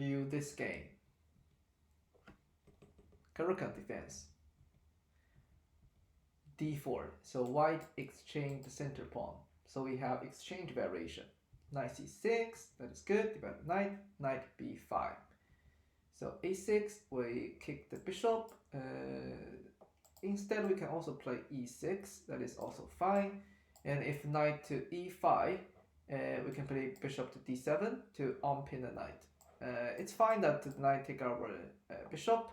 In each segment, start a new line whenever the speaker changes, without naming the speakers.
review this game. Caro-Kann defense. D4. So white exchange the center pawn. So we have exchange variation. Knight c6, that is good. Develop knight, knight b5. So a6, we kick the bishop. Instead, we can also play e6, that is also fine. And if knight to e5, we can play bishop to d7 to unpin the knight. It's fine that the knight take our bishop,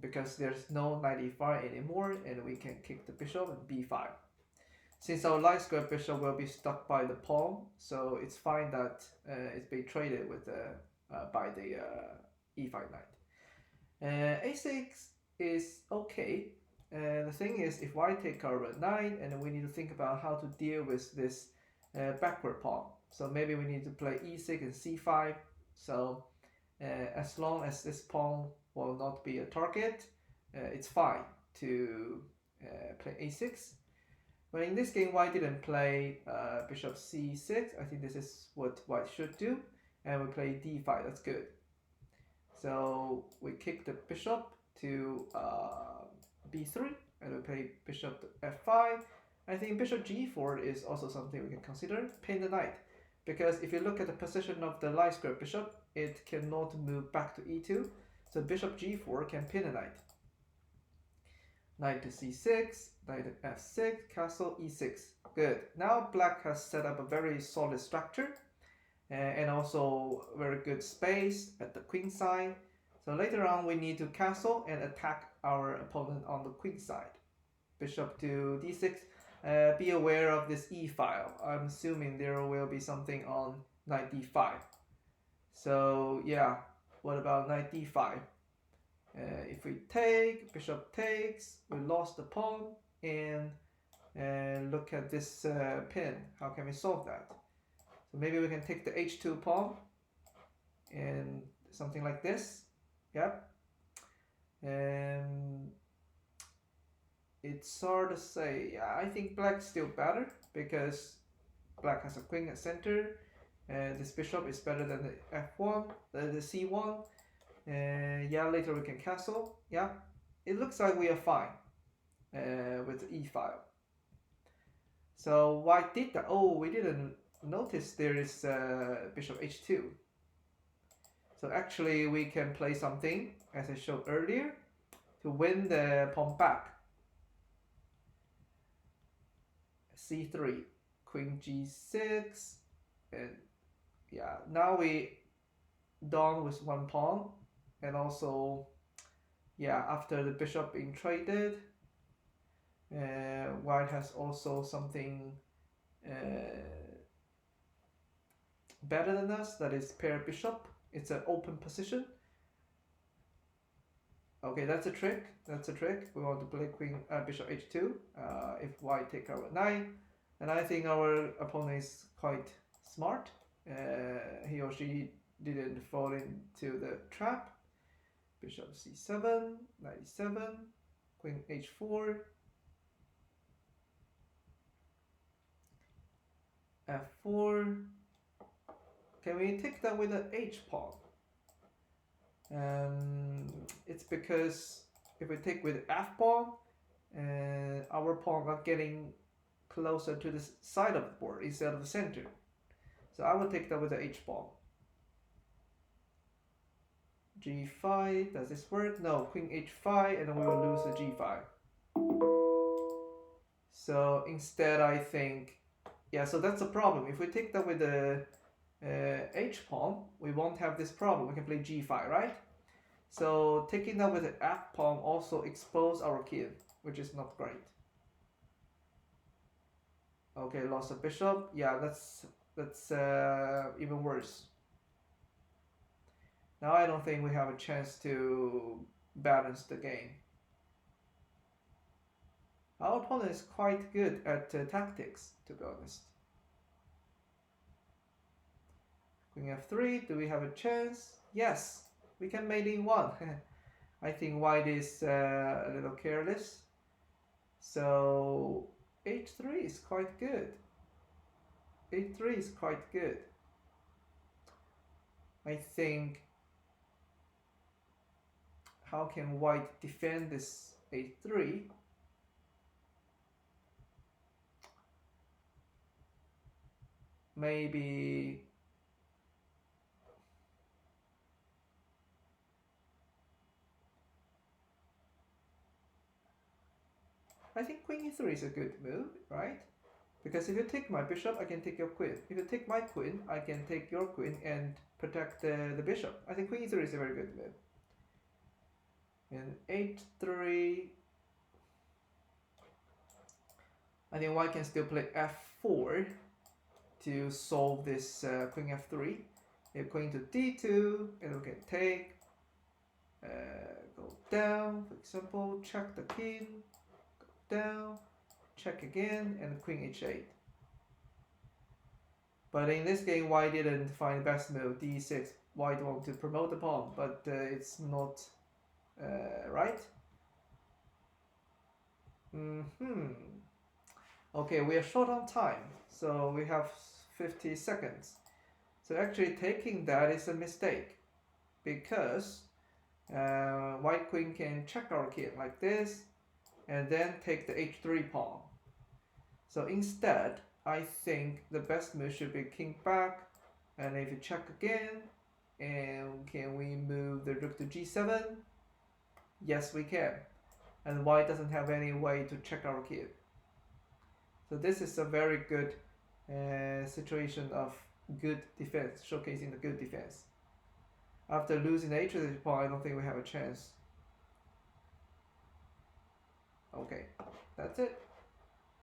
because there's no knight e5 anymore, and we can kick the bishop and b5. Since our light square bishop will be stuck by the pawn, so it's fine that it's being traded with by the e5 knight. A6 is okay. The thing is, if white take our knight, and we need to think about how to deal with this backward pawn. So maybe we need to play e6 and c5. So as long as this pawn will not be a target, it's fine to play a6. But in this game, white didn't play bishop c6. I think this is what white should do. And we play d5, that's good. So we kick the bishop to b3, and we play bishop to f5. I think bishop g4 is also something we can consider. Pin the knight, because if you look at the position of the light square bishop, it cannot move back to e2. So bishop g4 can pin the knight. Knight to c6, knight to f6, castle e6. Good. Now black has set up a very solid structure, and also very good space at the queen side. So later on we need to castle and attack our opponent on the queen side. Bishop to d6. Be aware of this e file. I'm assuming there will be something on knight d5. So yeah, what about knight d5? If we take, bishop takes, we lost the pawn, and look at this pin. How can we solve that? So maybe we can take the h2 pawn and something like this. Yep. And it's hard to say. Yeah, I think black's still better because black has a queen at center. This bishop is better than the f1, the c1. Yeah, later we can castle. Yeah, it looks like we are fine with the e file. So white did that. Oh, we didn't notice there is bishop h2. So actually we can play something, as I showed earlier, to win the pawn back. c3, queen g6, and yeah, now we done with one pawn. And also, yeah, after the bishop being traded, white has also something better than us, that is pair bishop. It's an open position. Okay, that's a trick. That's a trick. We want to play queen bishop h2 if white take our knight. And I think our opponent is quite smart. He or she didn't fall into the trap. Bishop c7, knight e7, queen h4, f4. Can we take that with an h pawn? It's because if we take with f pawn, our pawn are getting closer to the side of the board instead of the center. So I would take that with the h pawn. g5, does this work? No, queen h5, and then we will lose the g5. So instead I think, yeah, so that's a problem. If we take that with the h pawn, we won't have this problem. We can play g5, right? So taking that with the f pawn also expose our king, which is not great. Okay, lost a bishop. Yeah, that's even worse. Now I don't think we have a chance to balance the game. Our opponent is quite good at tactics, to be honest. Queen f3, do we have a chance? Yes, we can mate in one. I think white is a little careless. So h3 is quite good. h3 is quite good. I think, how can white defend this a3? Maybe I think queen e3 is a good move, right? Because if you take my bishop, I can take your queen. If you take my queen, I can take your queen and protect the bishop. I think queen e3 is a very good move. And h3, I think white can still play f4 to solve this queen f3. If queen to d2, and we can take, go down, for example, check the king, go down, check again, and queen h8. But in this game, white didn't find the best move, d6. White wanted to promote the pawn, but it's not right. Okay, we are short on time, so we have 50 seconds. So actually taking that is a mistake, because white queen can check our king like this, and then take the h3 pawn. So instead, I think the best move should be king back, and if you check again, and can we move the rook to g7? Yes, we can. And white doesn't have any way to check our king. So this is a very good situation of good defense, showcasing the good defense. After losing the h3 pawn, I don't think we have a chance. Okay, that's it.